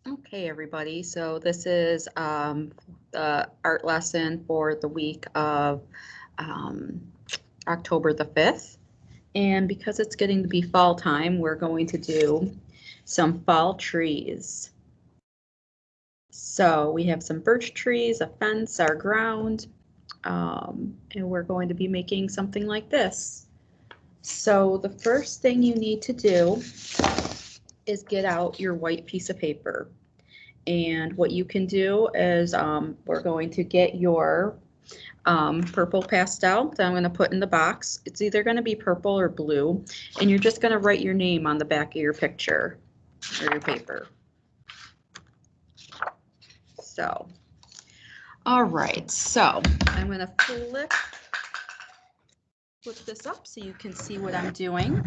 Okay, everybody, so this is the art lesson for the week of um, October the 5th. And because it's getting to be fall time, we're going to do some fall trees. So we have some birch trees, a fence, our ground, and we're going to be making something like this. So the first thing you need to do is get out your white piece of paper. And what you can do is we're going to get your purple pastel that I'm going to put in the box. It's either going to be purple or blue, and you're just going to write your name on the back of your picture or your paper. So, all right, so I'm going to flip this up so you can see what I'm doing.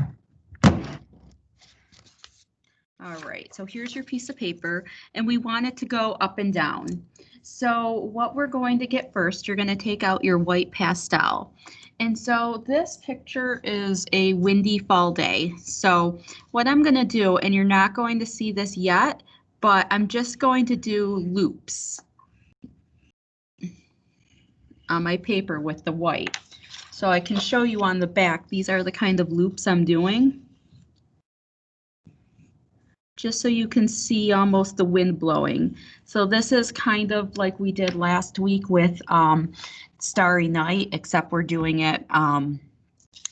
All right, so here's your piece of paper, and we want it to go up and down. So what we're going to get first, you're going to take out your white pastel. And so this picture is a windy fall day. So what I'm going to do, and you're not going to see this yet, but I'm just going to do loops on my paper with the white. So I can show you on the back, these are the kind of loops I'm doing, just so you can see almost the wind blowing. So this is kind of like we did last week with Starry Night, except we're doing it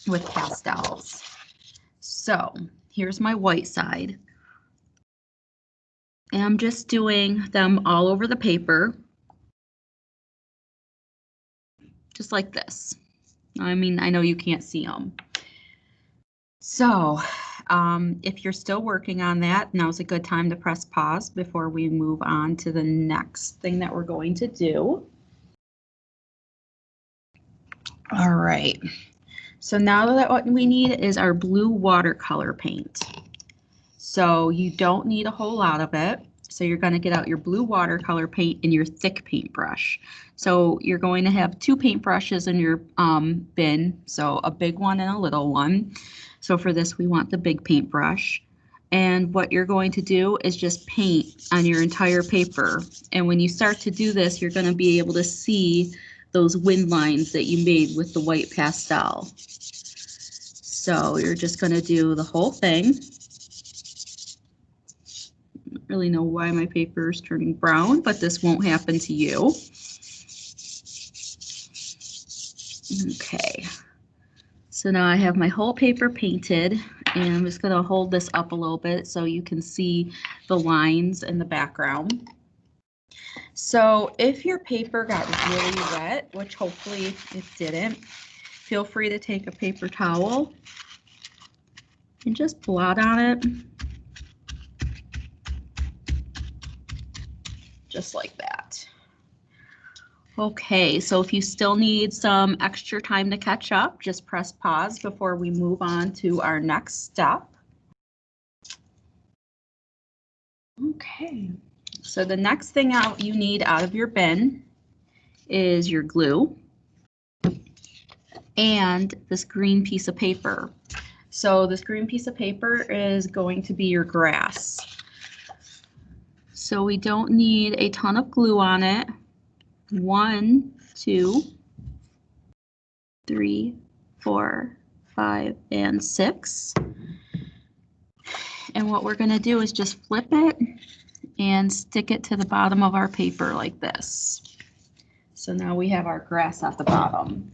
with pastels. So here's my white side. And I'm just doing them all over the paper, just like this. I mean, I know you can't see them. So if you're still working on that, now's a good time to press pause before we move on to the next thing that we're going to do. All right, so now that what we need is our blue watercolor paint. So you don't need a whole lot of it. So you're going to get out your blue watercolor paint and your thick paintbrush. So you're going to have two paintbrushes in your bin, so a big one and a little one. So for this, we want the big paintbrush. And what you're going to do is just paint on your entire paper. And when you start to do this, you're going to be able to see those wind lines that you made with the white pastel. So you're just going to do the whole thing. I don't really know why my paper is turning brown, but this won't happen to you. Okay. So now I have my whole paper painted, and I'm just going to hold this up a little bit so you can see the lines in the background. So if your paper got really wet, which hopefully it didn't, feel free to take a paper towel and just blot on it, just like that. Okay, so if you still need some extra time to catch up, just press pause before we move on to our next step. Okay, so the next thing you need out of your bin is your glue and this green piece of paper. So this green piece of paper is going to be your grass. So we don't need a ton of glue on it. 1, 2, 3, 4, 5, and 6. And what we're going to do is just flip it and stick it to the bottom of our paper like this. So now we have our grass at the bottom.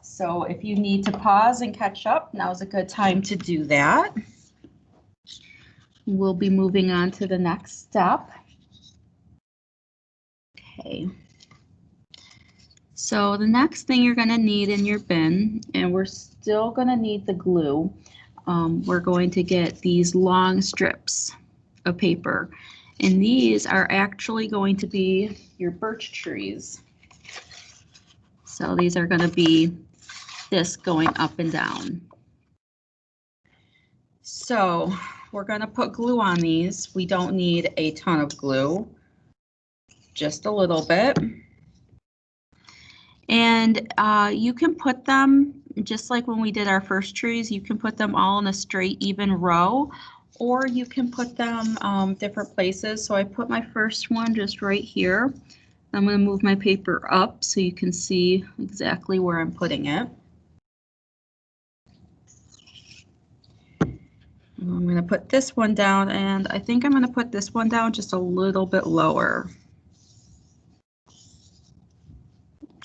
So if you need to pause and catch up, now's a good time to do that. We'll be moving on to the next step. Okay. So the next thing you're going to need in your bin, and we're still going to need the glue, we're going to get these long strips of paper. And these are actually going to be your birch trees. So these are going to be this going up and down. So we're going to put glue on these. We don't need a ton of glue, just a little bit. And you can put them, just like when we did our first trees, you can put them all in a straight, even row, or you can put them different places. So I put my first one just right here. I'm going to move my paper up so you can see exactly where I'm putting it. I'm going to put this one down, and I think I'm going to put this one down just a little bit lower.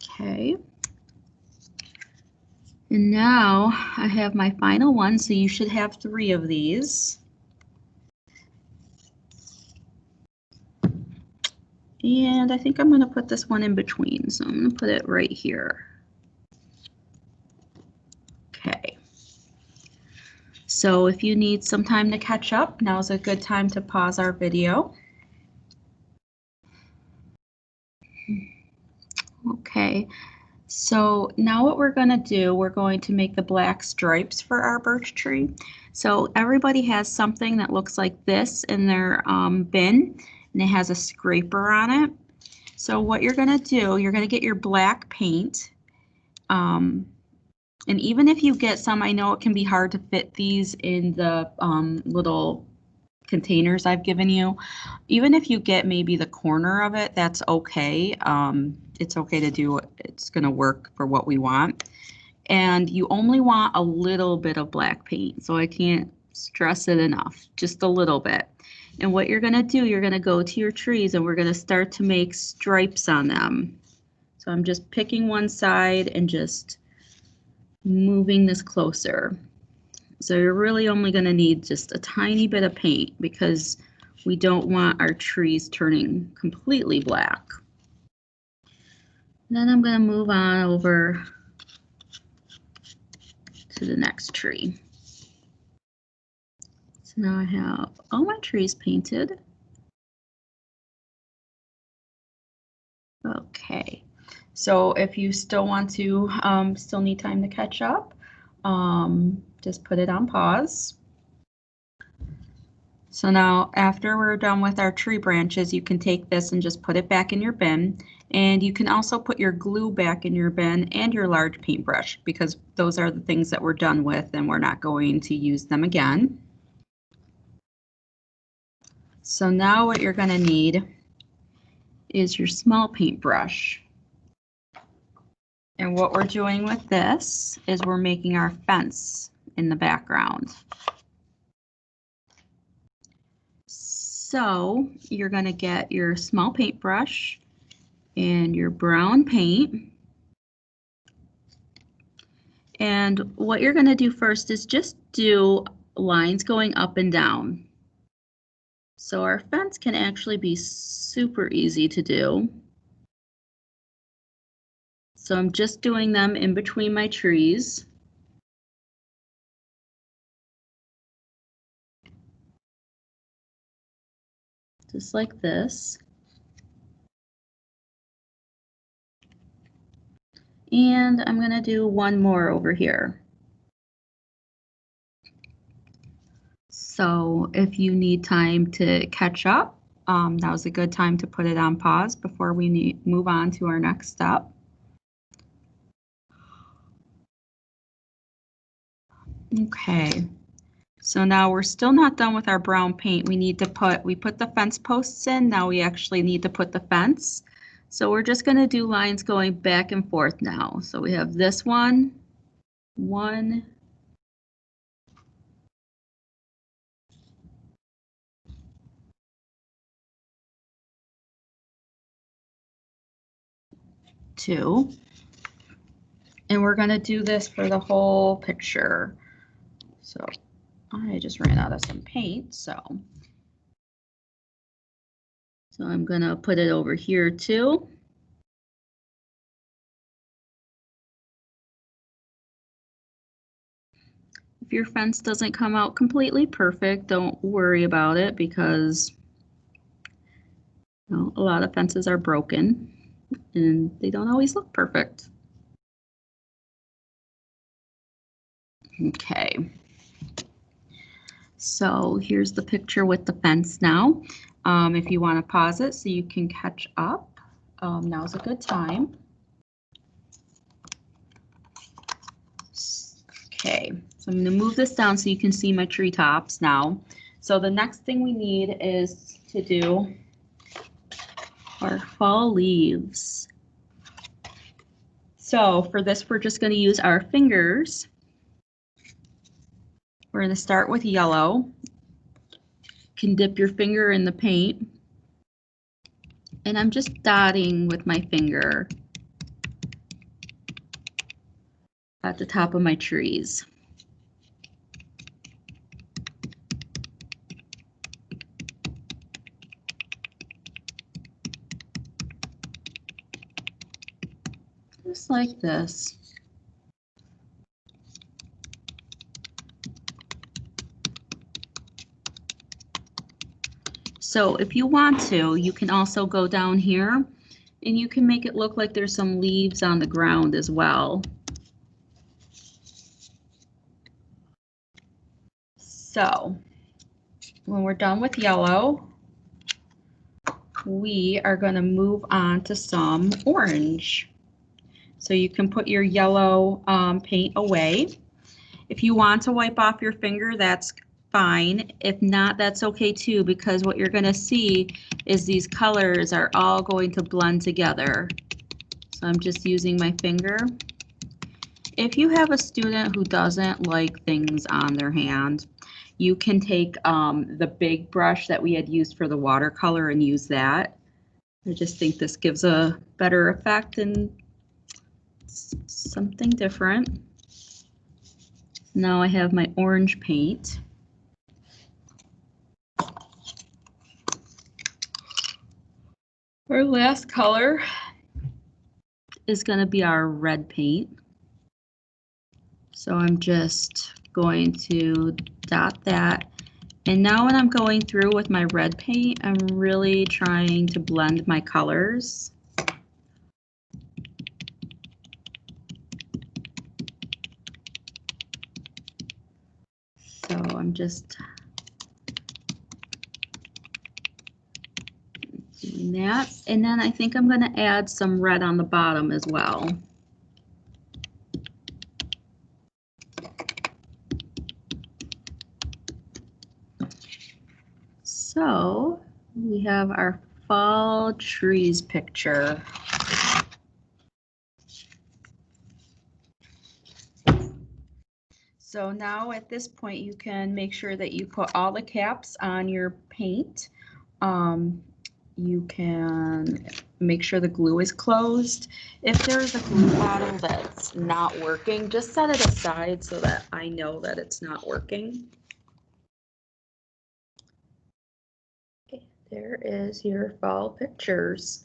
Okay. And now I have my final one, so you should have 3 of these. And I think I'm going to put this one in between, so I'm going to put it right here. Okay. So if you need some time to catch up, now's a good time to pause our video. Okay, so now what we're going to do, we're going to make the black stripes for our birch tree. So everybody has something that looks like this in their bin, and it has a scraper on it. So what you're going to do, you're going to get your black paint. And even if you get some, I know it can be hard to fit these in the little containers I've given you. Even if you get maybe the corner of it, that's okay. It's okay to do it. It's going to work for what we want. And you only want a little bit of black paint, so I can't stress it enough, just a little bit. And what you're going to do, you're going to go to your trees and we're going to start to make stripes on them. So I'm just picking one side and just moving this closer. So you're really only going to need just a tiny bit of paint because we don't want our trees turning completely black. And then I'm going to move on over to the next tree. So now I have all my trees painted. Okay, so if you still want to, still need time to catch up, just put it on pause. So now after we're done with our tree branches, you can take this and just put it back in your bin. And you can also put your glue back in your bin and your large paintbrush because those are the things that we're done with and we're not going to use them again. So now what you're going to need is your small paintbrush. And what we're doing with this is we're making our fence in the background. So you're going to get your small paintbrush and your brown paint. And what you're going to do first is just do lines going up and down. So our fence can actually be super easy to do. So I'm just doing them in between my trees. Just like this. And I'm going to do one more over here. So if you need time to catch up, now's a good time to put it on pause before we move on to our next step. Okay, so now we're still not done with our brown paint. We put the fence posts in, now we actually need to put the fence. So we're just going to do lines going back and forth now. So we have this one, 2, and we're going to do this for the whole picture. So I just ran out of some paint, so I'm going to put it over here too. If your fence doesn't come out completely perfect, don't worry about it because you know, a lot of fences are broken and they don't always look perfect. Okay. So here's the picture with the fence now. If you want to pause it so you can catch up, now's a good time. Okay, so I'm going to move this down so you can see my treetops now. So the next thing we need is to do our fall leaves. So for this, we're just going to use our fingers. We're going to start with yellow. You can dip your finger in the paint. And I'm just dotting with my finger at the top of my trees. Just like this. So if you want to, you can also go down here and you can make it look like there's some leaves on the ground as well. So when we're done with yellow, we are going to move on to some orange. So you can put your yellow paint away. If you want to wipe off your finger, that's fine. If not, that's okay too, because what you're going to see is these colors are all going to blend together. So I'm just using my finger. If you have a student who doesn't like things on their hand, you can take the big brush that we had used for the watercolor and use that. I just think this gives a better effect and something different. Now I have my orange paint. Our last color is going to be our red paint. So I'm just going to dot that. And now when I'm going through with my red paint, I'm really trying to blend my colors. So I'm just doing that. And then I think I'm going to add some red on the bottom as well. So we have our fall trees picture. So now at this point, you can make sure that you put all the caps on your paint. You can make sure the glue is closed. If there's a glue bottle that's not working, just set it aside so that I know that it's not working. Okay, there is your fall pictures.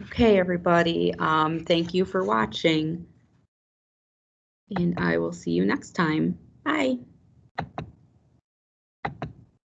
Okay, everybody, thank you for watching, and I will see you next time. Bye.